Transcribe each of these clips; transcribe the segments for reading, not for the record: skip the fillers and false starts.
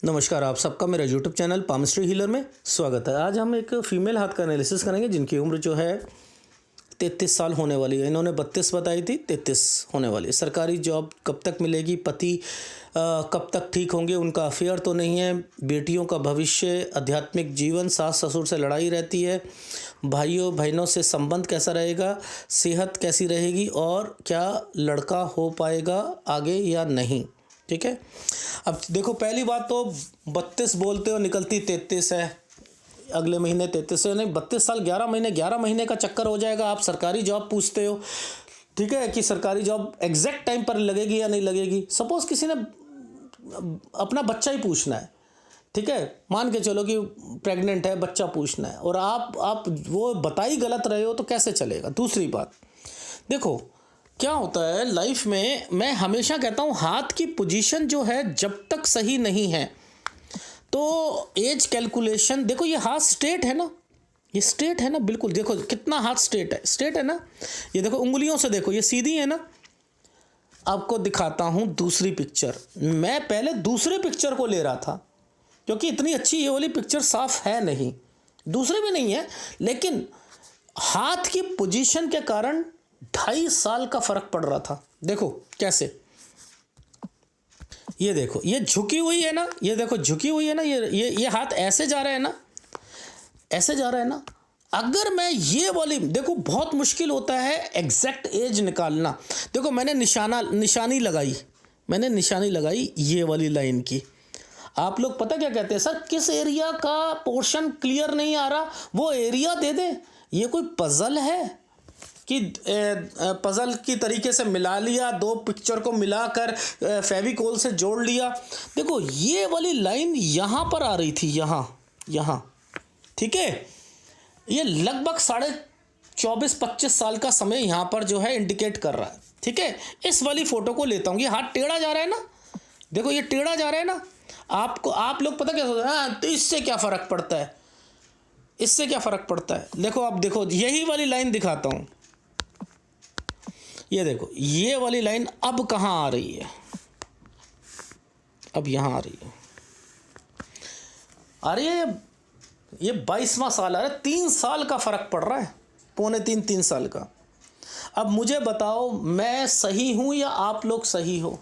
नमस्कार, आप सबका मेरा यूट्यूब चैनल पामिस्ट्री हीलर में स्वागत है। आज हम एक फ़ीमेल हाथ का एनालिसिस करेंगे जिनकी उम्र जो है 33 साल होने वाली है। इन्होंने 32 बताई थी, 33 होने वाली है। सरकारी जॉब कब तक मिलेगी, पति कब तक ठीक होंगे, उनका अफेयर तो नहीं है, बेटियों का भविष्य, आध्यात्मिक जीवन, सास ससुर से लड़ाई रहती है, भाइयों बहनों से संबंध कैसा रहेगा, सेहत कैसी रहेगी और क्या लड़का हो पाएगा आगे या नहीं। ठीक है, अब देखो पहली बात तो 32 बोलते हो, निकलती 33 है। अगले महीने 33 है, नहीं 32 साल 11 महीने का चक्कर हो जाएगा। आप सरकारी जॉब पूछते हो, ठीक है, कि सरकारी जॉब एग्जैक्ट टाइम पर लगेगी या नहीं लगेगी। सपोज़ किसी ने अपना बच्चा ही पूछना है, ठीक है, मान के चलो कि प्रेग्नेंट है, बच्चा पूछना है और आप वो बता ही गलत रहे हो तो कैसे चलेगा। दूसरी बात देखो क्या होता है लाइफ में, मैं हमेशा कहता हूँ हाथ की पोजीशन जो है जब तक सही नहीं है तो एज कैलकुलेशन, देखो ये हाथ स्ट्रेट है ना, ये स्ट्रेट है ना, बिल्कुल देखो कितना हाथ स्ट्रेट है ना। ये देखो उंगलियों से देखो ये सीधी है ना। आपको दिखाता हूँ दूसरी पिक्चर। मैं पहले दूसरे पिक्चर को ले रहा था क्योंकि इतनी अच्छी ये वाली पिक्चर साफ है नहीं, दूसरे भी नहीं है, लेकिन हाथ की पोजीशन के कारण 2.5 साल का फर्क पड़ रहा था। देखो कैसे, ये देखो ये झुकी हुई है ना, ये देखो झुकी हुई है ना, ये हाथ ऐसे जा रहा है ना, ऐसे जा रहा है ना। अगर मैं ये वाली देखो, बहुत मुश्किल होता है एग्जैक्ट एज निकालना। देखो मैंने निशानी लगाई ये वाली लाइन की। आप लोग पता क्या कहते हैं, सर किस एरिया का पोर्शन क्लियर नहीं आ रहा, वो एरिया दे दे। ये कोई पजल है कि पज़ल की तरीके से मिला लिया, दो पिक्चर को मिलाकर फेविकोल से जोड़ लिया। देखो ये वाली लाइन यहाँ पर आ रही थी, यहाँ, ठीक है। ये लगभग 24-25 साल का समय यहाँ पर जो है इंडिकेट कर रहा है, ठीक है। इस वाली फ़ोटो को लेता हूँ, ये हाथ टेढ़ा जा रहा है ना, देखो ये टेढ़ा जा रहा है ना। आप लोग पता क्या सोचते हैं, हाँ तो इससे क्या फ़र्क पड़ता है, इससे क्या फ़र्क पड़ता है। देखो अब देखो यही वाली लाइन दिखाता हूँ, ये देखो ये वाली लाइन अब कहाँ आ रही है, अब यहाँ आ रही है। ये 22वां साल आ रहा है, 3 साल का फ़र्क पड़ रहा है, पौने 3 साल का। अब मुझे बताओ मैं सही हूँ या आप लोग सही हो।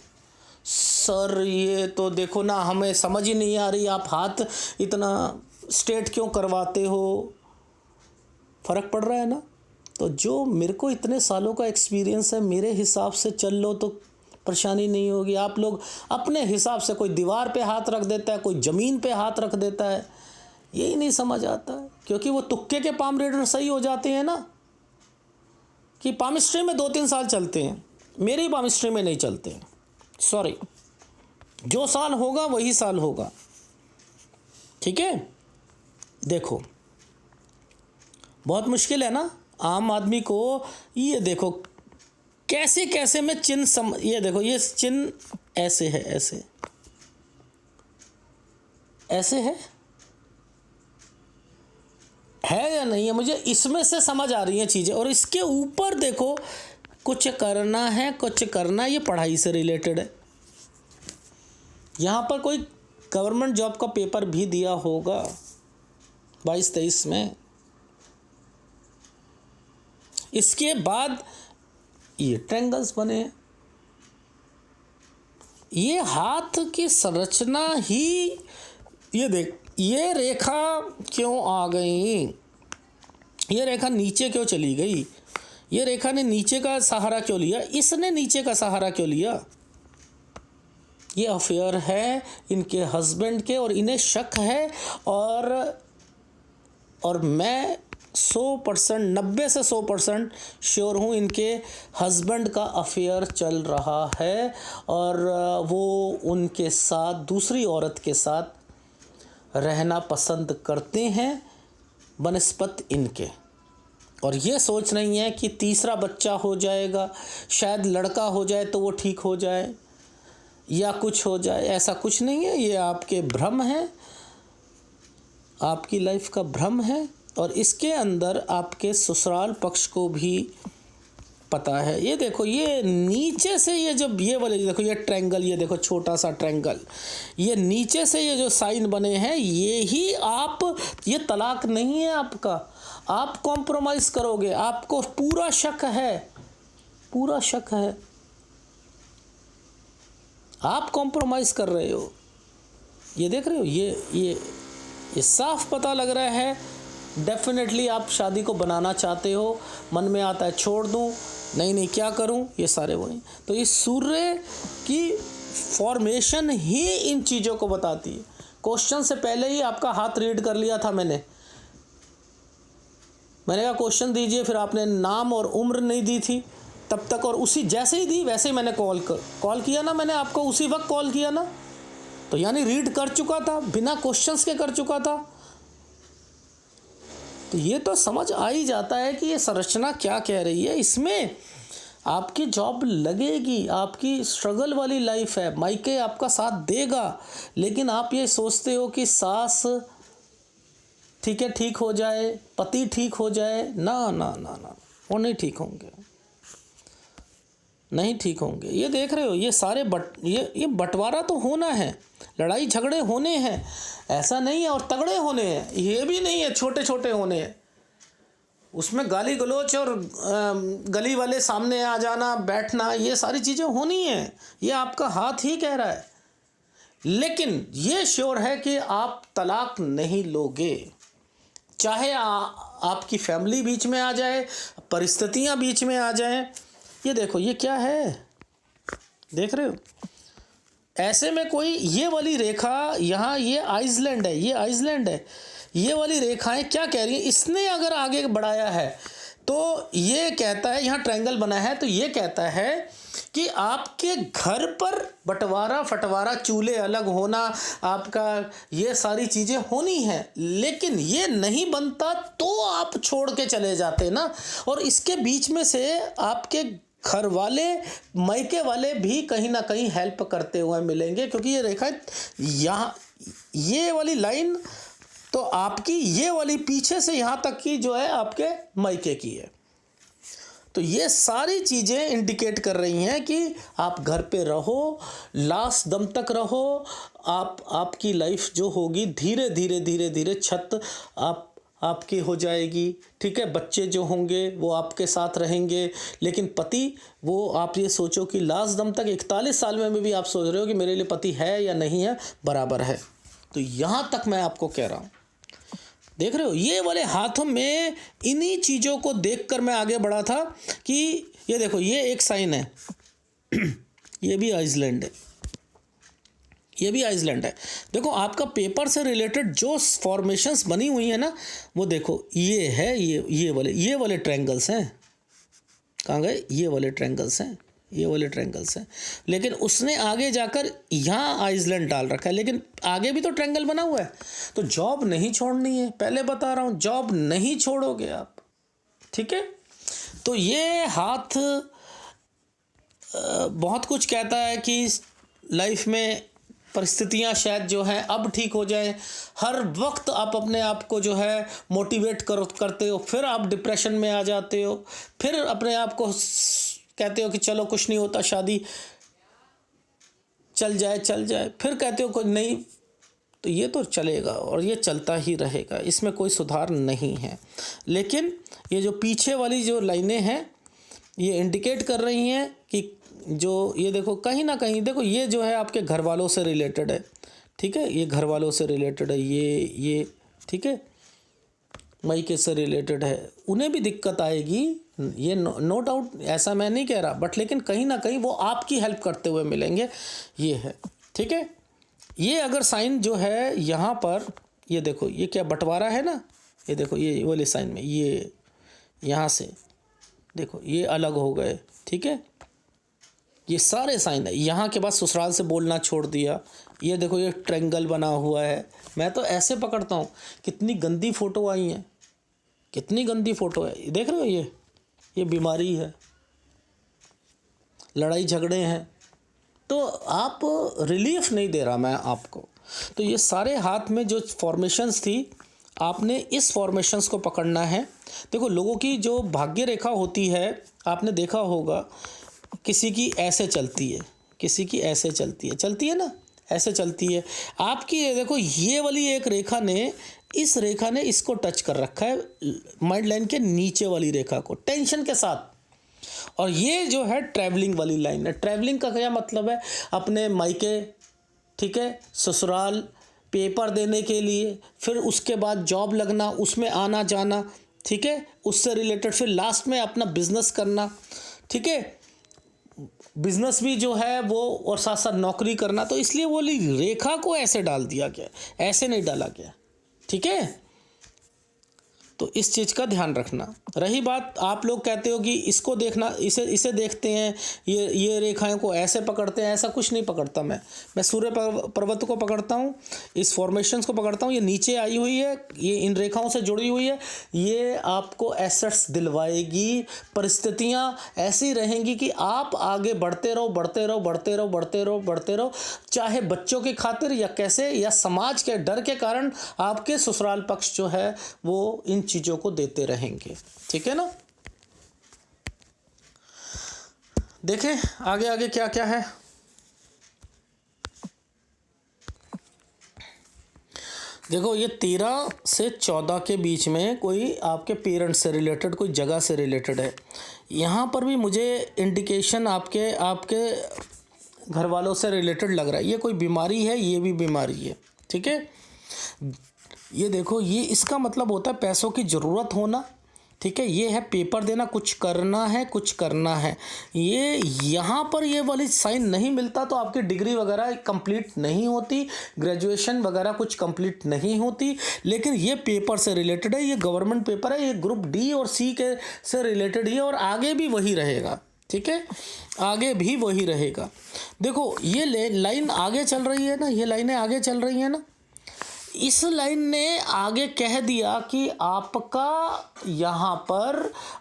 सर ये तो देखो ना, हमें समझ ही नहीं आ रही, आप हाथ इतना स्ट्रेट क्यों करवाते हो, फ़र्क पड़ रहा है ना। तो जो मेरे को इतने सालों का एक्सपीरियंस है, मेरे हिसाब से चल लो तो परेशानी नहीं होगी। आप लोग अपने हिसाब से, कोई दीवार पे हाथ रख देता है, कोई ज़मीन पे हाथ रख देता है, यही नहीं समझ आता है। क्योंकि वो तुक्के के पाम रीडर सही हो जाते हैं ना, कि पामिस्ट्री में 2-3 साल चलते हैं, मेरी पामिस्ट्री में नहीं चलते हैं। सॉरी, जो साल होगा वही साल होगा, ठीक है। देखो बहुत मुश्किल है ना आम आदमी को। ये देखो कैसे कैसे मैं चिन्ह ये देखो ये चिन्ह ऐसे है, ऐसे है या नहीं है, मुझे इसमें से समझ आ रही हैं चीज़ें। और इसके ऊपर देखो कुछ करना है, कुछ करना, ये पढ़ाई से रिलेटेड है। यहाँ पर कोई गवर्नमेंट जॉब का पेपर भी दिया होगा 22-23 में। इसके बाद ये ट्रायंगल्स बने हैं। ये हाथ की संरचना ही, ये देख ये रेखा क्यों आ गई, ये रेखा नीचे क्यों चली गई, ये रेखा ने नीचे का सहारा क्यों लिया, इसने नीचे का सहारा क्यों लिया। ये अफेयर है इनके हस्बैंड के और इन्हें शक है। और मैं 100%, 90 से 100% श्योर हूँ इनके हस्बैंड का अफेयर चल रहा है और वो उनके साथ दूसरी औरत के साथ रहना पसंद करते हैं बनस्पत इनके। और ये सोच नहीं है कि तीसरा बच्चा हो जाएगा, शायद लड़का हो जाए तो वो ठीक हो जाए या कुछ हो जाए, ऐसा कुछ नहीं है। ये आपके भ्रम है, आपकी लाइफ का भ्रम है। और इसके अंदर आपके ससुराल पक्ष को भी पता है। ये देखो ये नीचे से ये जब ये वाले देखो ये ट्रायंगल, ये देखो छोटा सा ट्रायंगल, ये नीचे से ये जो साइन बने हैं ये ही आप, ये तलाक नहीं है आपका, आप कॉम्प्रोमाइज़ करोगे, आपको पूरा शक है, पूरा शक है, आप कॉम्प्रोमाइज़ कर रहे हो। ये देख रहे हो, ये साफ पता लग रहा है डेफिनेटली आप शादी को बनाना चाहते हो। मन में आता है छोड़ दूं, नहीं क्या करूं, ये सारे वही। तो ये सूर्य की फॉर्मेशन ही इन चीज़ों को बताती है। क्वेश्चन से पहले ही आपका हाथ रीड कर लिया था मैंने कहा क्वेश्चन दीजिए, फिर आपने नाम और उम्र नहीं दी थी तब तक, और उसी जैसे ही दी वैसे ही मैंने कॉल किया ना, मैंने आपको उसी वक्त कॉल किया ना, तो यानी रीड कर चुका था, बिना क्वेश्चंस के कर चुका था। तो ये तो समझ आ ही जाता है कि ये संरचना क्या कह रही है। इसमें आपकी जॉब लगेगी, आपकी स्ट्रगल वाली लाइफ है, मायके आपका साथ देगा, लेकिन आप ये सोचते हो कि सास ठीक है ठीक हो जाए, पति ठीक हो जाए, ना ना ना ना, वो नहीं ठीक होंगे, नहीं ठीक होंगे। ये देख रहे हो ये सारे ये बंटवारा तो होना है, लड़ाई झगड़े होने हैं, ऐसा नहीं है, और तगड़े होने हैं, ये भी नहीं है छोटे छोटे होने हैं। उसमें गाली गलौच और गली वाले सामने आ जाना, बैठना, ये सारी चीज़ें होनी हैं, ये आपका हाथ ही कह रहा है। लेकिन ये श्योर है कि आप तलाक नहीं लोगे, चाहे आपकी फैमिली बीच में आ जाए, परिस्थितियां बीच में आ जाएं। ये देखो ये क्या है, देख रहे हो, ऐसे में कोई ये वाली रेखा यहाँ, ये आइसलैंड है, ये आइसलैंड है, ये वाली रेखाएं क्या कह रही हैं, इसने अगर आगे बढ़ाया है तो ये कहता है, यहाँ ट्रायंगल बना है तो ये कहता है कि आपके घर पर बंटवारा फटवारा, चूल्हे अलग होना, आपका ये सारी चीज़ें होनी हैं, लेकिन ये नहीं बनता तो आप छोड़ के चले जाते ना। और इसके बीच में से आपके घर वाले, मायके वाले भी कहीं ना कहीं हेल्प करते हुए मिलेंगे, क्योंकि ये रेखा यहाँ, ये वाली लाइन तो आपकी, ये वाली पीछे से यहाँ तक की जो है आपके मायके की है। तो ये सारी चीज़ें इंडिकेट कर रही हैं कि आप घर पे रहो, लास्ट दम तक रहो, आपकी लाइफ जो होगी धीरे धीरे धीरे धीरे छत आपकी हो जाएगी, ठीक है। बच्चे जो होंगे वो आपके साथ रहेंगे, लेकिन पति, वो आप ये सोचो कि लास्ट दम तक 41 साल में भी आप सोच रहे हो कि मेरे लिए पति है या नहीं है, बराबर है। तो यहाँ तक मैं आपको कह रहा हूँ, देख रहे हो ये वाले हाथों में इन्हीं चीज़ों को देखकर मैं आगे बढ़ा था कि ये देखो ये एक साइन है ये भी आइसलैंड है, ये भी आइसलैंड है। देखो आपका पेपर से रिलेटेड जो फॉर्मेशंस बनी हुई है ना, वो देखो ये है, ये वाले ट्रायंगल्स हैं, कहाँ गए, ये वाले ट्रायंगल्स हैं, ये वाले ट्रायंगल्स हैं। लेकिन उसने आगे जाकर यहाँ आइसलैंड डाल रखा है, लेकिन आगे भी तो ट्रायंगल बना हुआ है। तो जॉब नहीं छोड़नी है, पहले बता रहा हूँ, जॉब नहीं छोड़ोगे आप, ठीक है। तो ये हाथ बहुत कुछ कहता है कि लाइफ में परिस्थितियाँ शायद जो हैं अब ठीक हो जाएं। हर वक्त आप अपने आप को जो है मोटिवेट करते हो, फिर आप डिप्रेशन में आ जाते हो, फिर अपने आप को कहते हो कि चलो कुछ नहीं होता, शादी चल जाए, फिर कहते हो कोई नहीं। तो ये तो चलेगा और ये चलता ही रहेगा, इसमें कोई सुधार नहीं है। लेकिन ये जो पीछे वाली जो लाइनें हैं ये इंडिकेट कर रही हैं कि जो ये देखो कहीं ना कहीं, देखो ये जो है आपके घर वालों से रिलेटेड है, ठीक है, ये घर वालों से रिलेटेड है, ये ठीक है, मायके से रिलेटेड है, उन्हें भी दिक्कत आएगी, ये नो डाउट, ऐसा मैं नहीं कह रहा, बट लेकिन कहीं ना कहीं वो आपकी हेल्प करते हुए मिलेंगे, ये है, ठीक है। ये अगर साइन जो है यहाँ पर, ये देखो ये क्या बंटवारा है ना, ये देखो ये वाले साइन में ये यहाँ से देखो ये अलग हो गए, ठीक है, ये सारे साइन है। यहाँ के बाद ससुराल से बोलना छोड़ दिया, ये देखो ये ट्रायंगल बना हुआ है, मैं तो ऐसे पकड़ता हूँ। कितनी गंदी फ़ोटो आई हैं, कितनी गंदी फ़ोटो है, देख रहे हो ये बीमारी है, लड़ाई झगड़े हैं, तो आप रिलीफ नहीं दे रहा मैं आपको। तो ये सारे हाथ में जो फॉर्मेशंस थी आपने इस फॉर्मेशंस को पकड़ना है। देखो लोगों की जो भाग्य रेखा होती है, आपने देखा होगा किसी की ऐसे चलती है, किसी की ऐसे चलती है ना, ऐसे चलती है। आपकी ये देखो ये वाली एक रेखा ने, इस रेखा ने इसको टच कर रखा है, माइंड लाइन के नीचे वाली रेखा को टेंशन के साथ। और ये जो है ट्रैवलिंग वाली लाइन है। ट्रैवलिंग का क्या मतलब है? अपने मायके, ठीक है, ससुराल, पेपर देने के लिए, फिर उसके बाद जॉब लगना, उसमें आना जाना, ठीक है, उससे रिलेटेड, फिर लास्ट में अपना बिजनेस करना, ठीक है, बिजनेस भी जो है वो, और साथ साथ नौकरी करना। तो इसलिए वो रेखा को ऐसे डाल दिया गया, ऐसे नहीं डाला गया, ठीक है। तो इस चीज़ का ध्यान रखना। रही बात, आप लोग कहते हो कि इसको देखना, इसे देखते हैं, ये रेखाएं को ऐसे पकड़ते हैं, ऐसा कुछ नहीं पकड़ता मैं सूर्य पर्वत को पकड़ता हूँ, इस फॉर्मेशंस को पकड़ता हूँ। ये नीचे आई हुई है, ये इन रेखाओं से जुड़ी हुई है, ये आपको एसेट्स दिलवाएगी। परिस्थितियाँ ऐसी रहेंगी कि आप आगे बढ़ते रहो, बढ़ते रहो, बढ़ते रहो, बढ़ते रहो, बढ़ते रहो, चाहे बच्चों की खातिर या कैसे, या समाज के डर के कारण आपके ससुराल पक्ष जो है वो इन चीज़ों को देते रहेंगे, ठीक है ना। देखें आगे आगे क्या क्या है। देखो ये 13 से 14 के बीच में कोई आपके पेरेंट्स से रिलेटेड, कोई जगह से रिलेटेड है। यहाँ पर भी मुझे इंडिकेशन आपके घर वालों से रिलेटेड लग रहा है। ये कोई बीमारी है, ये भी बीमारी है, ठीक है। ये देखो, ये इसका मतलब होता है पैसों की ज़रूरत होना, ठीक है। ये है पेपर देना, कुछ करना है, कुछ करना है। ये यहाँ पर ये वाली साइन नहीं मिलता तो आपकी डिग्री वगैरह कंप्लीट नहीं होती, ग्रेजुएशन वगैरह कुछ कंप्लीट नहीं होती। लेकिन ये पेपर से रिलेटेड है, ये गवर्नमेंट पेपर है, ये ग्रुप डी और सी के से रिलेटेड ही है, और आगे भी वही रहेगा, ठीक है, आगे भी वही रहेगा। देखो ये लाइन आगे चल रही है ना, ये लाइनें आगे चल रही हैं ना। इस लाइन ने आगे कह दिया कि आपका यहाँ पर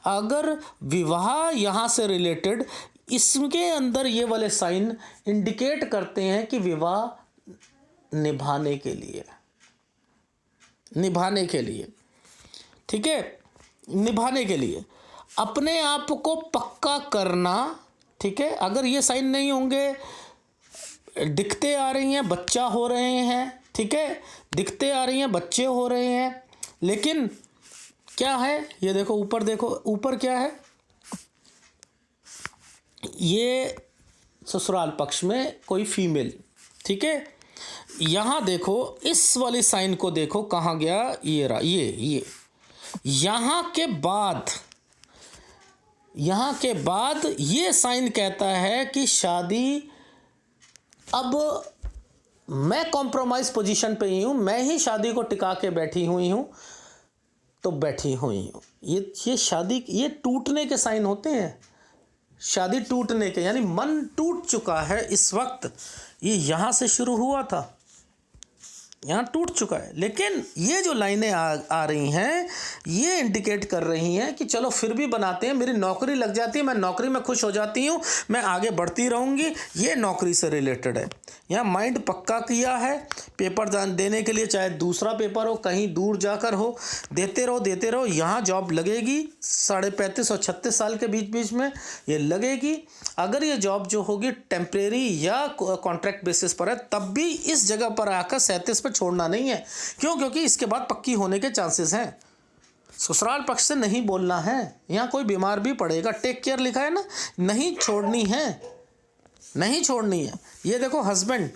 अगर विवाह यहाँ से रिलेटेड, इसके अंदर ये वाले साइन इंडिकेट करते हैं कि विवाह निभाने के लिए, ठीक है, निभाने के लिए अपने आप को पक्का करना, ठीक है। अगर ये साइन नहीं होंगे, दिखते आ रही हैं, बच्चा हो रहे हैं, ठीक है, दिखते आ रही हैं, बच्चे हो रहे हैं, लेकिन क्या है, ये देखो ऊपर, देखो ऊपर क्या है, ये ससुराल पक्ष में कोई फीमेल, ठीक है। यहाँ देखो इस वाली साइन को देखो कहाँ गया, ये रहा, ये यहाँ के बाद ये साइन कहता है कि शादी, अब मैं कॉम्प्रोमाइज़ पोजीशन पे ही हूँ, मैं ही शादी को टिका के बैठी हुई हूँ, तो बैठी हुई हूँ। ये शादी, ये टूटने के साइन होते हैं, शादी टूटने के, यानी मन टूट चुका है इस वक्त। ये यहाँ से शुरू हुआ था, यहाँ टूट चुका है, लेकिन ये जो लाइनें आ रही हैं, ये इंडिकेट कर रही हैं कि चलो फिर भी बनाते हैं, मेरी नौकरी लग जाती है, मैं नौकरी में खुश हो जाती हूँ, मैं आगे बढ़ती रहूँगी। ये नौकरी से रिलेटेड है। यहाँ माइंड पक्का किया है पेपर देने के लिए, चाहे दूसरा पेपर हो, कहीं दूर जाकर हो, देते रहो। यहाँ जॉब लगेगी, 35.5 और 36 साल के बीच में ये लगेगी। अगर ये जॉब जो होगी टेम्परेरी या कॉन्ट्रैक्ट बेसिस पर है, तब भी इस जगह पर आकर 37 पर छोड़ना नहीं है। क्यों? क्योंकि इसके बाद पक्की होने के चांसेस हैं। ससुराल पक्ष से नहीं बोलना है, यहाँ कोई बीमार भी पड़ेगा, टेक केयर लिखा है ना, नहीं छोड़नी है। ये देखो हस्बैंड,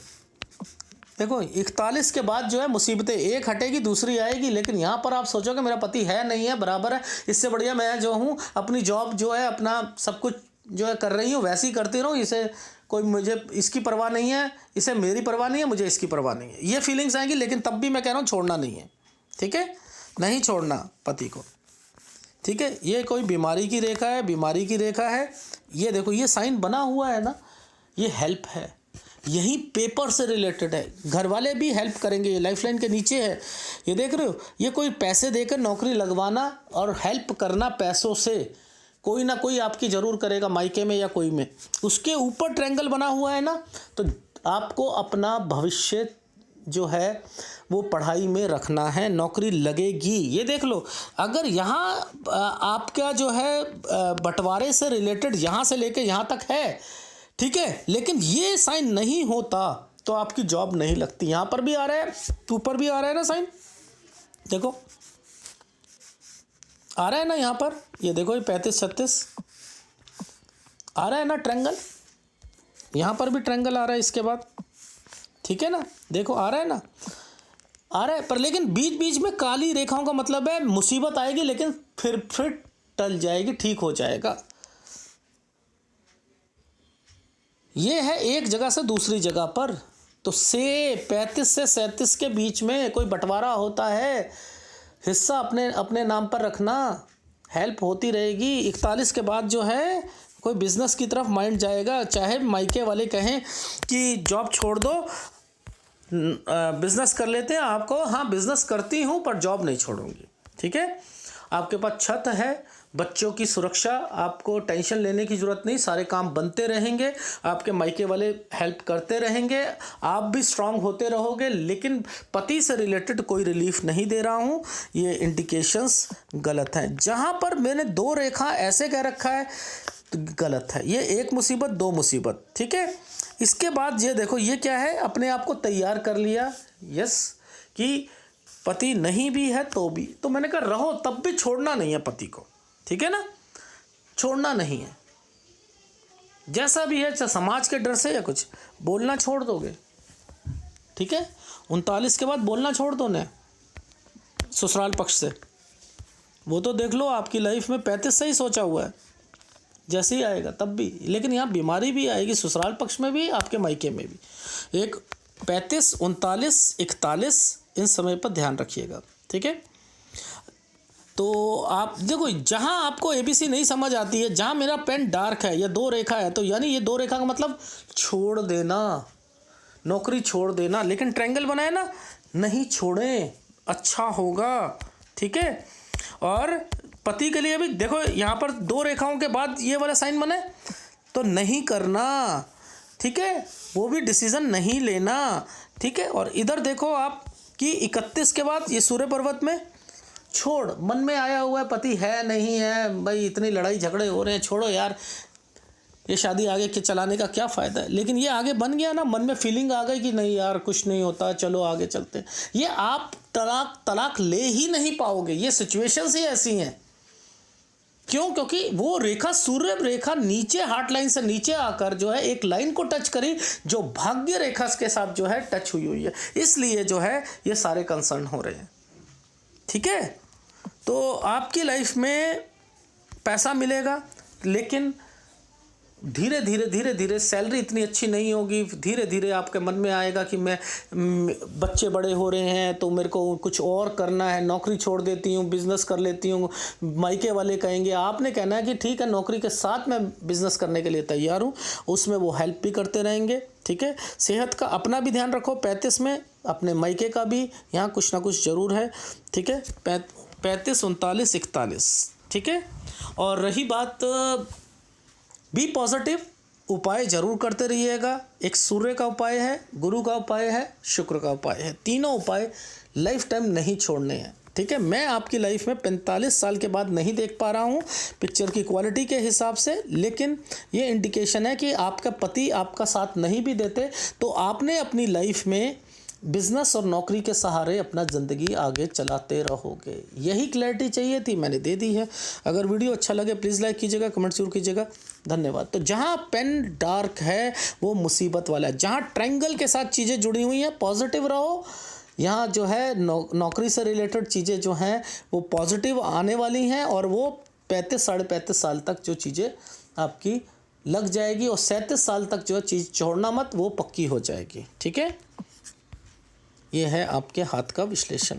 देखो 41 के बाद जो है मुसीबतें एक हटेगी दूसरी आएगी, लेकिन यहाँ पर आप सोचोगे मेरा पति है नहीं है, बराबर है, इससे बढ़िया मैं जो हूँ अपनी जॉब जो है, अपना सब कुछ जो है कर रही हूँ, वैसे ही करती रहूँ, इसे कोई, मुझे इसकी परवाह नहीं है, इसे मेरी परवाह नहीं है, मुझे इसकी परवाह नहीं है, ये फीलिंग्स आएंगी। लेकिन तब भी मैं कह रहा हूँ छोड़ना नहीं है, ठीक है, नहीं छोड़ना पति को, ठीक है। ये कोई बीमारी की रेखा है, ये देखो ये साइन बना हुआ है ना, ये हेल्प है, यही पेपर से रिलेटेड है। घर वाले भी हेल्प करेंगे, ये लाइफ लाइन के नीचे है, ये देख रहे हो, ये कोई पैसे देकर नौकरी लगवाना और हेल्प करना पैसों से, कोई ना कोई आपकी ज़रूर करेगा, मायके में या कोई में। उसके ऊपर ट्रायंगल बना हुआ है ना, तो आपको अपना भविष्य जो है वो पढ़ाई में रखना है, नौकरी लगेगी। ये देख लो, अगर यहाँ आपका जो है बंटवारे से रिलेटेड यहाँ से लेके यहाँ तक है, ठीक है, लेकिन ये साइन नहीं होता तो आपकी जॉब नहीं लगती। यहाँ पर भी आ रहा है, ऊपर भी आ रहा है ना साइन, देखो आ रहा है ना यहाँ पर, ये देखो ये 35-36 आ रहा है ना ट्रायंगल, यहाँ पर भी ट्रायंगल आ रहा है इसके बाद, ठीक है ना, देखो आ रहा है ना, आ रहा है। पर लेकिन बीच बीच में काली रेखाओं का मतलब है मुसीबत आएगी, लेकिन फिर टल जाएगी, ठीक हो जाएगा। ये है एक जगह से दूसरी जगह पर। तो 35 से 37 के बीच में कोई बंटवारा होता है, हिस्सा अपने अपने नाम पर रखना, हेल्प होती रहेगी। 41 के बाद जो है कोई बिज़नेस की तरफ माइंड जाएगा, चाहे मायके वाले कहें कि जॉब छोड़ दो, बिज़नेस कर लेते हैं आपको, हाँ बिज़नेस करती हूँ पर जॉब नहीं छोड़ूंगी, ठीक है। आपके पास छत है, बच्चों की सुरक्षा, आपको टेंशन लेने की ज़रूरत नहीं, सारे काम बनते रहेंगे, आपके मायके वाले हेल्प करते रहेंगे, आप भी स्ट्रांग होते रहोगे। लेकिन पति से रिलेटेड कोई रिलीफ नहीं दे रहा हूँ, ये इंडिकेशंस गलत हैं। जहाँ पर मैंने 2 रेखा ऐसे कह रखा है तो गलत है, ये 1 मुसीबत 2 मुसीबत, ठीक है। इसके बाद ये देखो, ये क्या है, अपने आप को तैयार कर लिया, यस, कि पति नहीं भी है तो भी, तो मैंने कहा रहो, तब भी छोड़ना नहीं है पति को, ठीक है ना, छोड़ना नहीं है। जैसा भी है, चाहे समाज के डर से या कुछ, बोलना छोड़ दोगे, ठीक है। 39 के बाद बोलना छोड़ दो ना ससुराल पक्ष से, वो तो देख लो आपकी लाइफ में 35 से ही सोचा हुआ है, जैसे ही आएगा तब भी। लेकिन यहाँ बीमारी भी आएगी, ससुराल पक्ष में भी, आपके मायके में भी। एक 35, 39, 41 इन समय पर ध्यान रखिएगा, ठीक है। तो आप देखो, जहाँ आपको ABC नहीं समझ आती है, जहाँ मेरा पेन डार्क है या 2 रेखा है, तो यानी ये 2 रेखा का मतलब छोड़ देना, नौकरी छोड़ देना। लेकिन ट्रायंगल बनाए ना, नहीं छोड़ें, अच्छा होगा, ठीक है। और पति के लिए भी देखो, यहाँ पर 2 रेखाओं के बाद ये वाला साइन बने तो नहीं करना, ठीक है, वो भी डिसीज़न नहीं लेना, ठीक है। और इधर देखो आप कि 31 के बाद ये सूर्य पर्वत में छोड़, मन में आया हुआ है पति है नहीं है, भाई इतनी लड़ाई झगड़े हो रहे हैं, छोड़ो यार, ये शादी आगे के चलाने का क्या फ़ायदा है। लेकिन ये आगे बन गया ना, मन में फीलिंग आ गई कि नहीं यार कुछ नहीं होता, चलो आगे चलते हैं, ये आप तलाक ले ही नहीं पाओगे, ये सिचुएशंस ही ऐसी हैं। क्यों? क्योंकि वो रेखा, सूर्य रेखा नीचे हार्ट लाइन से नीचे आकर जो है एक लाइन को टच करी, जो भाग्य रेखा के साथ जो है टच हुई है, इसलिए जो है ये सारे कंसर्न हो रहे हैं, ठीक है। तो आपकी लाइफ में पैसा मिलेगा, लेकिन धीरे धीरे सैलरी इतनी अच्छी नहीं होगी। धीरे धीरे आपके मन में आएगा कि मैं बच्चे बड़े हो रहे हैं तो मेरे को कुछ और करना है, नौकरी छोड़ देती हूँ, बिज़नेस कर लेती हूँ। मायके वाले कहेंगे, आपने कहना है कि ठीक है नौकरी के साथ मैं बिज़नेस करने के लिए तैयार हूँ, उसमें वो हेल्प भी करते रहेंगे, ठीक है। सेहत का अपना भी ध्यान रखो, 35 में अपने मायके का भी यहाँ कुछ ना कुछ ज़रूर है, ठीक है। 35, 39, 41, ठीक है। और रही बात बी पॉजिटिव, उपाय जरूर करते रहिएगा। एक सूर्य का उपाय है, गुरु का उपाय है, शुक्र का उपाय है, तीनों उपाय लाइफ टाइम नहीं छोड़ने हैं, ठीक है। मैं आपकी लाइफ में 45 साल के बाद नहीं देख पा रहा हूँ पिक्चर की क्वालिटी के हिसाब से, लेकिन ये इंडिकेशन है कि आपका पति आपका साथ नहीं भी देते तो आपने अपनी लाइफ में बिज़नेस और नौकरी के सहारे अपना ज़िंदगी आगे चलाते रहोगे। यही क्लैरिटी चाहिए थी, मैंने दे दी है। अगर वीडियो अच्छा लगे प्लीज़ लाइक कीजिएगा, कमेंट जरूर कीजिएगा, धन्यवाद। तो जहाँ पेन डार्क है वो मुसीबत वाला है, जहाँ ट्रायंगल के साथ चीज़ें जुड़ी हुई हैं पॉजिटिव रहो। यहाँ जो है नौकरी से रिलेटेड चीज़ें जो हैं वो पॉजिटिव आने वाली हैं, और वो 35 साढ़े 35 साल तक जो चीज़ें आपकी लग जाएगी, और 37 साल तक जो चीज़ छोड़ना मत, वो पक्की हो जाएगी, ठीक है। ये है आपके हाथ का विश्लेषण।